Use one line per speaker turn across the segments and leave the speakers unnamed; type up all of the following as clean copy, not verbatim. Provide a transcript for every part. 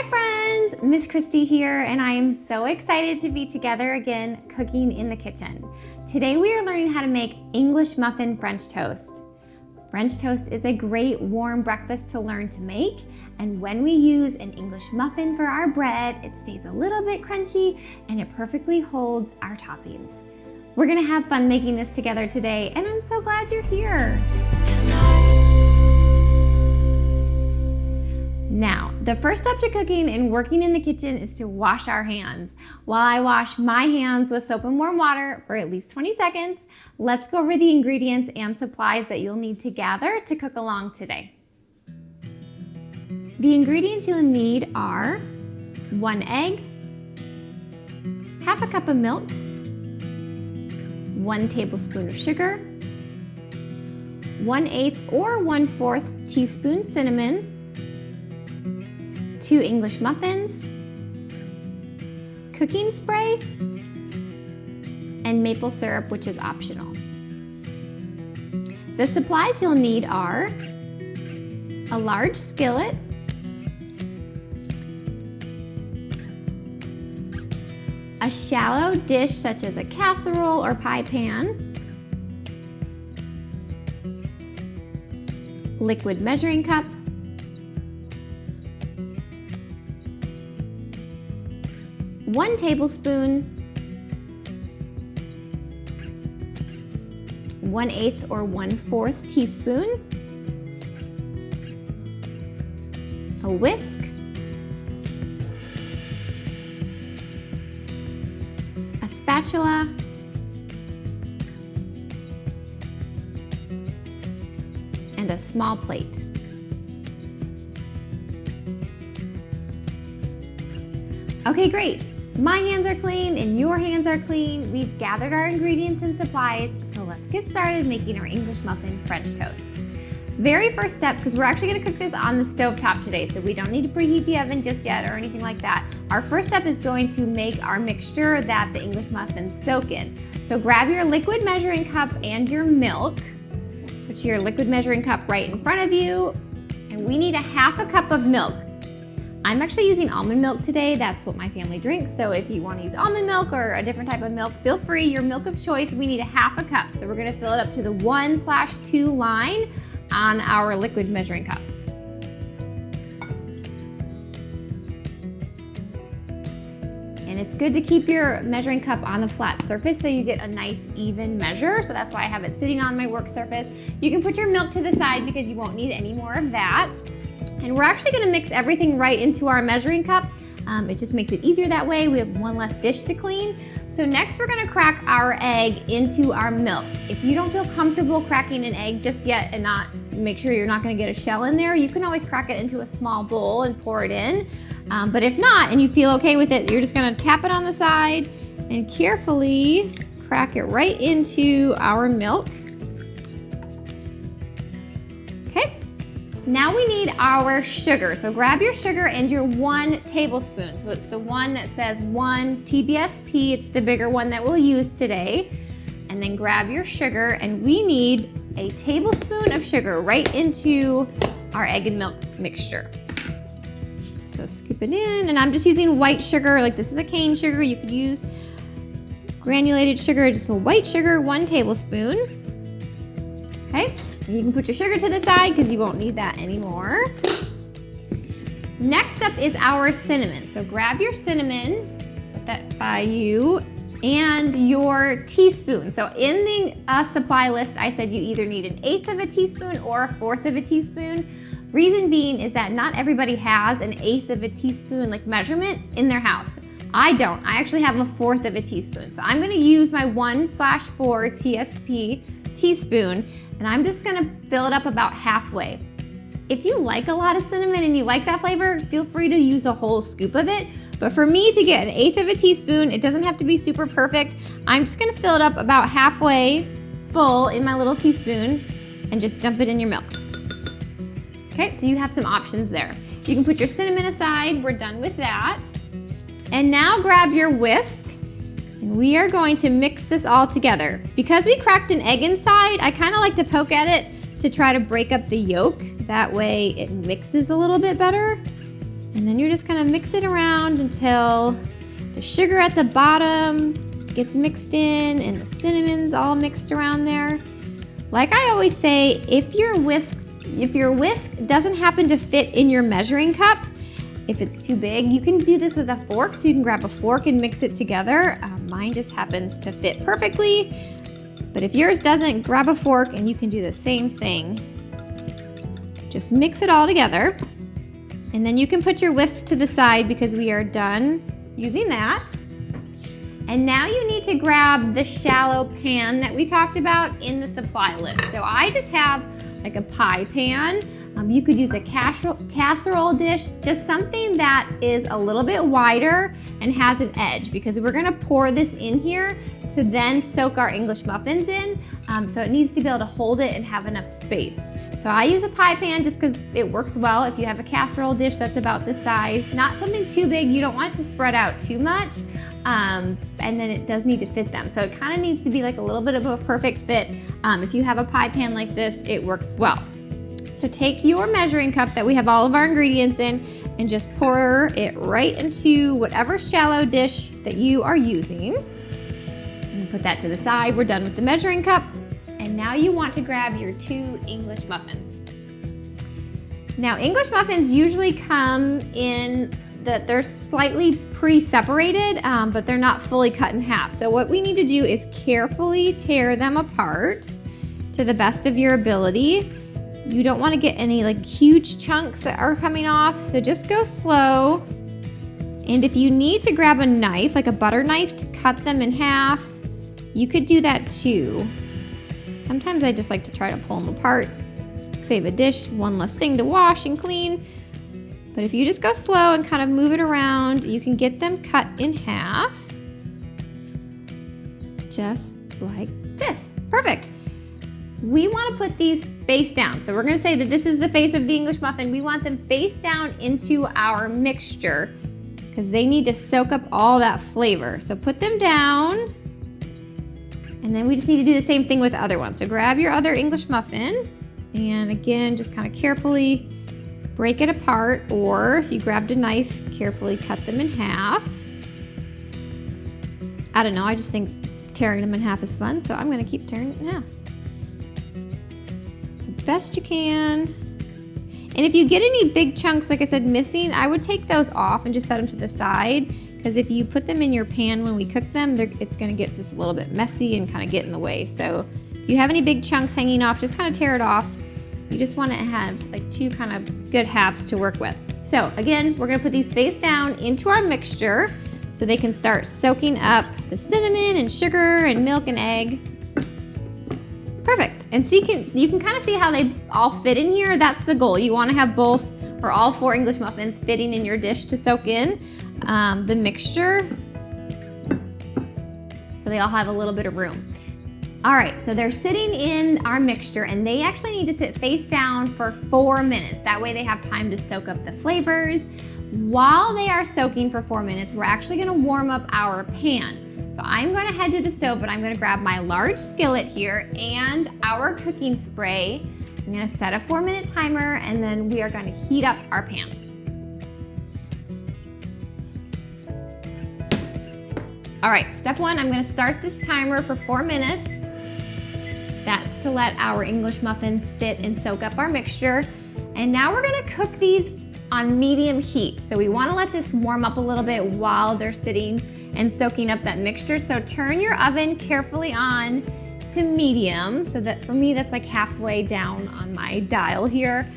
Hi friends, Miss Kristi here, and I am so excited to be together again cooking in the kitchen. Today we are learning how to make English Muffin French toast. French toast is a great warm breakfast to learn to make, and when we use an English muffin for our bread, it stays a little bit crunchy and it perfectly holds our toppings. We're gonna have fun making this together today, and I'm so glad you're here. Now, the first step to cooking and working in the kitchen is to wash our hands. While I wash my hands with soap and warm water for at least 20 seconds, let's go over the ingredients and supplies that you'll need to gather to cook along today. The ingredients you'll need are 1 egg, half a cup of milk, 1 tablespoon of sugar, 1/8 or 1/4 teaspoon cinnamon, 2 English muffins, cooking spray, and maple syrup, which is optional. The supplies you'll need are a large skillet, a shallow dish such as a casserole or pie pan, liquid measuring cup, one tablespoon, 1/8 or 1/4 teaspoon, a whisk, a spatula, and a small plate. Okay, great. My hands are clean and your hands are clean. We've gathered our ingredients and supplies, so let's get started making our English Muffin French toast. Very first step, because we're actually gonna cook this on the stove top today, so we don't need to preheat the oven just yet or anything like that. Our first step is going to make our mixture that the English muffins soak in. So grab your liquid measuring cup and your milk. Put your liquid measuring cup right in front of you, and we need a half a cup of milk. I'm actually using almond milk today. That's what my family drinks. So if you want to use almond milk or a different type of milk, feel free. Your milk of choice, we need a half a cup. So we're gonna fill it up to the 1/2 line on our liquid measuring cup. And it's good to keep your measuring cup on the flat surface so you get a nice even measure. So that's why I have it sitting on my work surface. You can put your milk to the side because you won't need any more of that. And we're actually gonna mix everything right into our measuring cup. It just makes it easier that way. We have one less dish to clean. So next we're gonna crack our egg into our milk. If you don't feel comfortable cracking an egg just yet and make sure you're not gonna get a shell in there, you can always crack it into a small bowl and pour it in. But if not, and you feel okay with it, you're just gonna tap it on the side and carefully crack it right into our milk. Now we need our sugar. So grab your sugar and your 1 tablespoon. So it's the one that says 1 TBSP. It's the bigger one that we'll use today. And then grab your sugar, and we need a tablespoon of sugar right into our egg and milk mixture. So scoop it in, and I'm just using white sugar. Like, this is a cane sugar. You could use granulated sugar, just a white sugar, 1 tablespoon. Okay. You can put your sugar to the side because you won't need that anymore. Next up is our cinnamon. So grab your cinnamon, put that by you, and your teaspoon. So in the supply list, I said you either need 1/8 of a teaspoon or 1/4 of a teaspoon. Reason being is that not everybody has 1/8 of a teaspoon like measurement in their house. I don't. I actually have 1/4 of a teaspoon. So I'm gonna use my 1/4 TSP teaspoon, and I'm just gonna fill it up about halfway. If you like a lot of cinnamon and you like that flavor, feel free to use a whole scoop of it. But for me to get 1/8 of a teaspoon, it doesn't have to be super perfect. I'm just gonna fill it up about halfway full in my little teaspoon and just dump it in your milk. Okay, so you have some options there. You can put your cinnamon aside. We're done with that. And now grab your whisk, and we are going to mix this all together. Because we cracked an egg inside, I kind of like to poke at it to try to break up the yolk. That way it mixes a little bit better. And then you're just gonna mix it around until the sugar at the bottom gets mixed in and the cinnamon's all mixed around there. Like I always say, if your whisk doesn't happen to fit in your measuring cup, if it's too big, you can do this with a fork, so you can grab a fork and mix it together. Mine just happens to fit perfectly, but if yours doesn't, grab a fork and you can do the same thing. Just mix it all together, and then you can put your whisk to the side because we are done using that. And now you need to grab the shallow pan that we talked about in the supply list. So I just have like a pie pan. You could use a casserole dish, just something that is a little bit wider and has an edge, because we're gonna pour this in here to then soak our English muffins in. So it needs to be able to hold it and have enough space. So I use a pie pan just because it works well. If you have a casserole dish that's about this size, not something too big, you don't want it to spread out too much. And then it does need to fit them. So it kind of needs to be like a little bit of a perfect fit. If you have a pie pan like this, it works well. So take your measuring cup that we have all of our ingredients in and just pour it right into whatever shallow dish that you are using. And put that to the side. We're done with the measuring cup. And now you want to grab your 2 English muffins. Now, English muffins usually come in that they're slightly pre-separated, but they're not fully cut in half. So what we need to do is carefully tear them apart to the best of your ability. You don't want to get any like huge chunks that are coming off, so just go slow. And if you need to grab a knife, like a butter knife, to cut them in half, you could do that too. Sometimes I just like to try to pull them apart, save a dish, one less thing to wash and clean. But if you just go slow and kind of move it around, you can get them cut in half, just like this. Perfect. We want to put these face down. So we're going to say that this is the face of the English muffin. We want them face down into our mixture because they need to soak up all that flavor. So put them down, and then we just need to do the same thing with the other one. So grab your other English muffin, and again, just kind of carefully break it apart, or if you grabbed a knife, carefully cut them in half. I don't know, I just think tearing them in half is fun, so I'm going to keep tearing it in half. The best you can. And if you get any big chunks, like I said, missing, I would take those off and just set them to the side, because if you put them in your pan when we cook them, it's going to get just a little bit messy and kind of get in the way. So if you have any big chunks hanging off, just kind of tear it off. You just want to have like 2 kind of good halves to work with. So again, we're going to put these face down into our mixture so they can start soaking up the cinnamon and sugar and milk and egg. Perfect. And see, you can kind of see how they all fit in here. That's the goal. You want to have both or all 4 English muffins fitting in your dish to soak in the mixture, so they all have a little bit of room. All right, so they're sitting in our mixture, and they actually need to sit face down for 4 minutes. That way they have time to soak up the flavors. While they are soaking for 4 minutes, we're actually gonna warm up our pan. So I'm gonna head to the stove, but I'm gonna grab my large skillet here and our cooking spray. I'm gonna set a 4-minute timer, and then we are gonna heat up our pan. All right, step 1, I'm gonna start this timer for 4 minutes. That's to let our English muffins sit and soak up our mixture. And now we're gonna cook these on medium heat. So we wanna let this warm up a little bit while they're sitting and soaking up that mixture. So turn your oven carefully on to medium. So that for me, that's like halfway down on my dial here.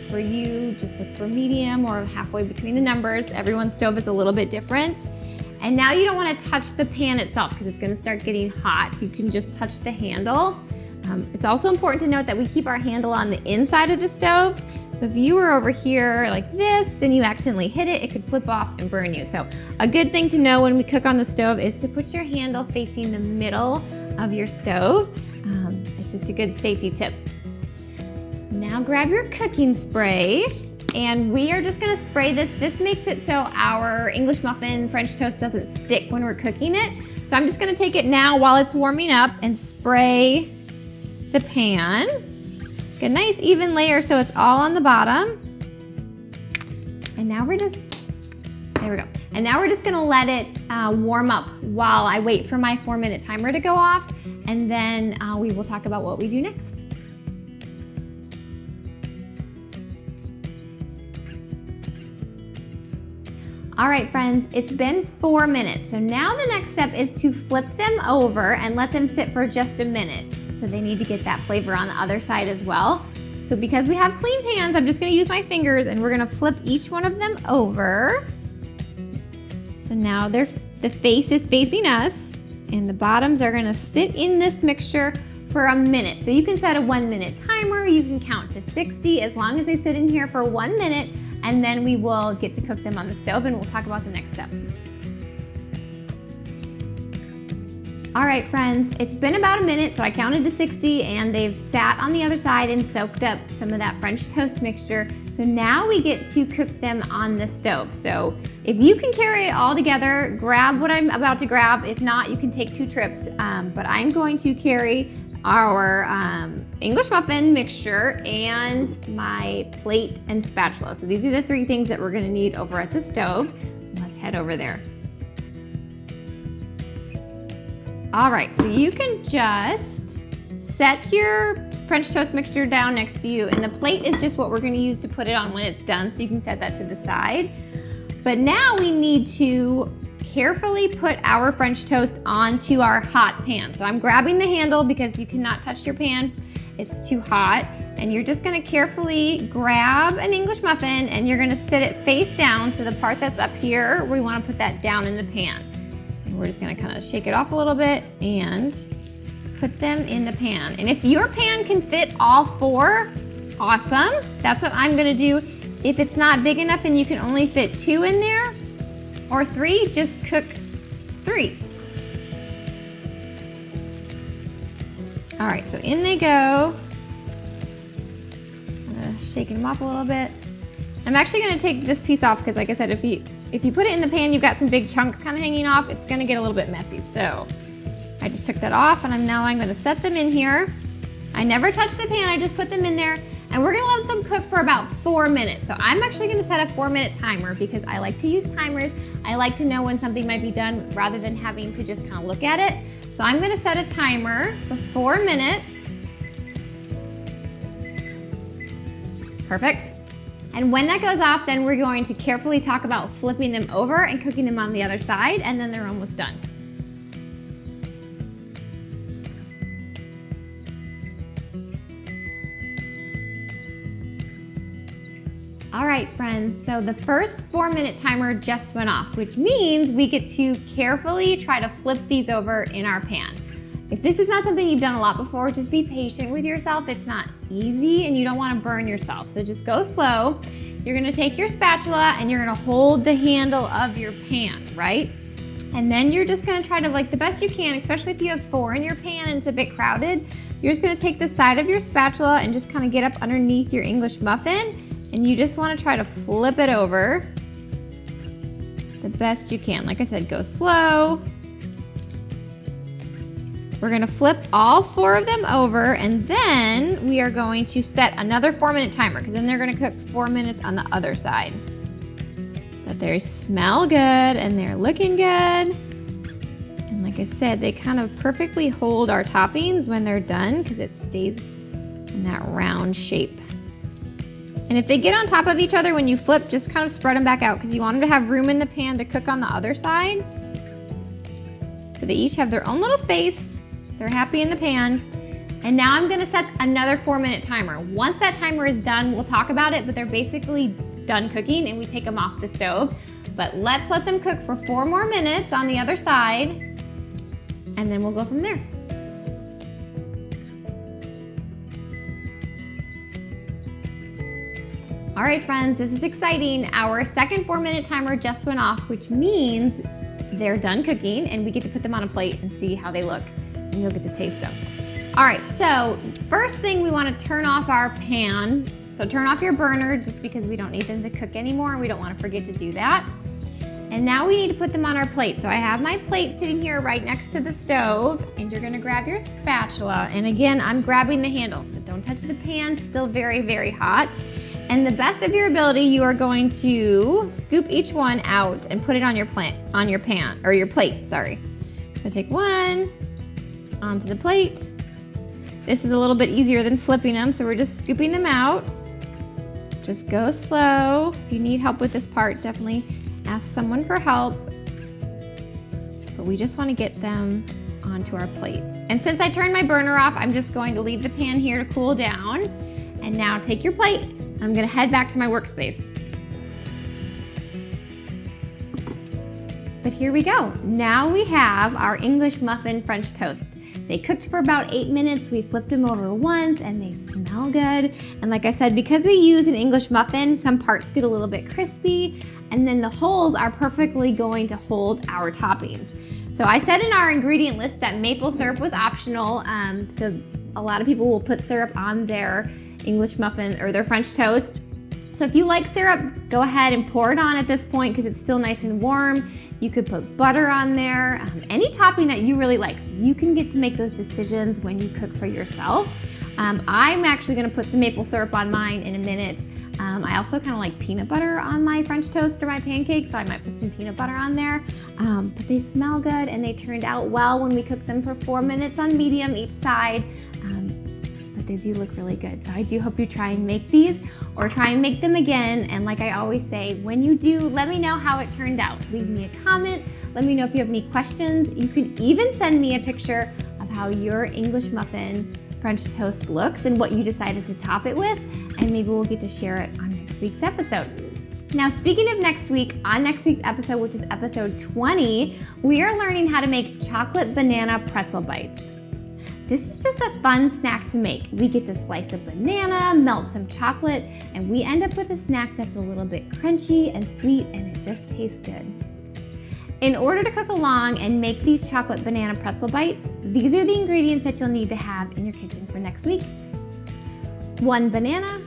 For you, just look for medium or halfway between the numbers. Everyone's stove is a little bit different. And now you don't want to touch the pan itself because it's going to start getting hot. You can just touch the handle. It's also important to note that we keep our handle on the inside of the stove. So if you were over here like this and you accidentally hit it, it could flip off and burn you. So a good thing to know when we cook on the stove is to put your handle facing the middle of your stove. It's just a good safety tip. Now grab your cooking spray. And we are just gonna spray this. This makes it so our English muffin French toast doesn't stick when we're cooking it. So I'm just gonna take it now while it's warming up and spray the pan. Get a nice even layer so it's all on the bottom. And now we're just, there we go. And now we're just gonna let it warm up while I wait for my 4-minute timer to go off, and then we will talk about what we do next. All right, friends, it's been 4 minutes. So now the next step is to flip them over and let them sit for just a minute. So they need to get that flavor on the other side as well. So because we have clean hands, I'm just gonna use my fingers and we're gonna flip each one of them over. So now the face is facing us and the bottoms are gonna sit in this mixture for a minute. So you can set a 1-minute timer, you can count to 60 as long as they sit in here for 1 minute, and then we will get to cook them on the stove and we'll talk about the next steps. All right, friends, it's been about a minute, so I counted to 60 and they've sat on the other side and soaked up some of that French toast mixture. So now we get to cook them on the stove. So if you can carry it all together, grab what I'm about to grab. If not, you can take 2 trips, but I'm going to carry our English muffin mixture and my plate and spatula. So these are the 3 things that we're gonna need over at the stove. Let's head over there. All right, so you can just set your French toast mixture down next to you, and the plate is just what we're gonna use to put it on when it's done, so you can set that to the side. But now we need to carefully put our French toast onto our hot pan. So I'm grabbing the handle because you cannot touch your pan, it's too hot. And you're just gonna carefully grab an English muffin and you're gonna sit it face down, so the part that's up here, we wanna put that down in the pan. And we're just gonna kind of shake it off a little bit and put them in the pan. And if your pan can fit all 4, awesome. That's what I'm gonna do. If it's not big enough and you can only fit 2 in there, or 3, just cook 3. All right, so in they go. I'm gonna shake them up a little bit. I'm actually gonna take this piece off because, like I said, if you put it in the pan, you've got some big chunks kind of hanging off, it's gonna get a little bit messy. So I just took that off, and now I'm gonna set them in here. I never touch the pan, I just put them in there. And we're gonna let them cook for about 4 minutes. So I'm actually gonna set a 4-minute timer because I like to use timers. I like to know when something might be done rather than having to just kind of look at it. So I'm gonna set a timer for 4 minutes. Perfect. And when that goes off, then we're going to carefully talk about flipping them over and cooking them on the other side, and then they're almost done. All right, friends, so the first 4-minute timer just went off, which means we get to carefully try to flip these over in our pan. If this is not something you've done a lot before, just be patient with yourself. It's not easy and you don't want to burn yourself, so just go slow. You're gonna take your spatula and you're gonna hold the handle of your pan, right? And then you're just gonna try to, like the best you can, especially if you have 4 in your pan and it's a bit crowded, you're just gonna take the side of your spatula and just kind of get up underneath your English muffin. And you just want to try to flip it over the best you can. Like I said, go slow. We're going to flip all 4 of them over, and then we are going to set another 4-minute timer because then they're going to cook 4 minutes on the other side. But they smell good and they're looking good. And like I said, they kind of perfectly hold our toppings when they're done because it stays in that round shape. And if they get on top of each other when you flip, just kind of spread them back out because you want them to have room in the pan to cook on the other side. So they each have their own little space. They're happy in the pan. And now I'm gonna set another 4-minute timer. Once that timer is done, we'll talk about it, but they're basically done cooking and we take them off the stove. But let's let them cook for 4 more minutes on the other side, and then we'll go from there. All right, friends, this is exciting. Our second 4-minute timer just went off, which means they're done cooking and we get to put them on a plate and see how they look, and you'll get to taste them. All right, so first thing, we want to turn off our pan. So turn off your burner just because we don't need them to cook anymore and we don't want to forget to do that. And now we need to put them on our plate. So I have my plate sitting here right next to the stove, and you're gonna grab your spatula. And again, I'm grabbing the handle, so don't touch the pan, still very, very hot. And the best of your ability, you are going to scoop each one out and put it on your pan, or your plate, sorry. So take one onto the plate. This is a little bit easier than flipping them, so we're just scooping them out. Just go slow. If you need help with this part, definitely ask someone for help. But we just want to get them onto our plate. And since I turned my burner off, I'm just going to leave the pan here to cool down. And now take your plate. I'm gonna head back to my workspace. But here we go. Now we have our English Muffin French toast. They cooked for about 8 minutes. We flipped them over once and they smell good. And like I said, because we use an English muffin, some parts get a little bit crispy, and then the holes are perfectly going to hold our toppings. So I said in our ingredient list that maple syrup was optional. So a lot of people will put syrup on their English muffin or their French toast. So if you like syrup, go ahead and pour it on at this point because it's still nice and warm. You could put butter on there, any topping that you really like. So you can get to make those decisions when you cook for yourself. I'm actually gonna put some maple syrup on mine in a minute. I also kind of like peanut butter on my French toast or my pancakes, so I might put some peanut butter on there. But they smell good and they turned out well when we cooked them for 4 minutes on medium each side. But they do look really good. So I do hope you try and make these or try and make them again. And like I always say, when you do, let me know how it turned out. Leave me a comment. Let me know if you have any questions. You can even send me a picture of how your English muffin French toast looks and what you decided to top it with. And maybe we'll get to share it on next week's episode. Now, speaking of next week, on next week's episode, which is episode 20, we are learning how to make chocolate banana pretzel bites. This is just a fun snack to make. We get to slice a banana, melt some chocolate, and we end up with a snack that's a little bit crunchy and sweet, and it just tastes good. In order to cook along and make these chocolate banana pretzel bites, these are the ingredients that you'll need to have in your kitchen for next week. 1 banana,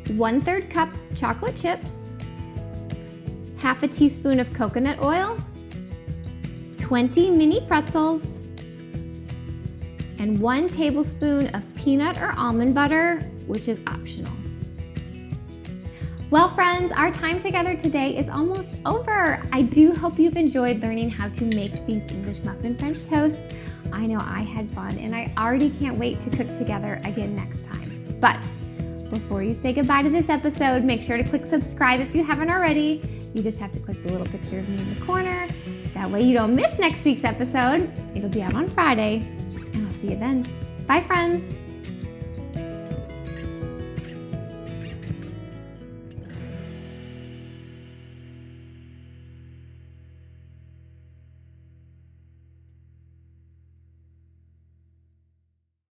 1/3 cup chocolate chips, 1/2 teaspoon of coconut oil, 20 mini pretzels, and 1 tablespoon of peanut or almond butter, which is optional. Well, friends, our time together today is almost over. I do hope you've enjoyed learning how to make these English Muffin French toast. I know I had fun, and I already can't wait to cook together again next time. But before you say goodbye to this episode, make sure to click subscribe if you haven't already. You just have to click the little picture of me in the corner. That way you don't miss next week's episode. It'll be out on Friday. And I'll see you then. Bye, friends.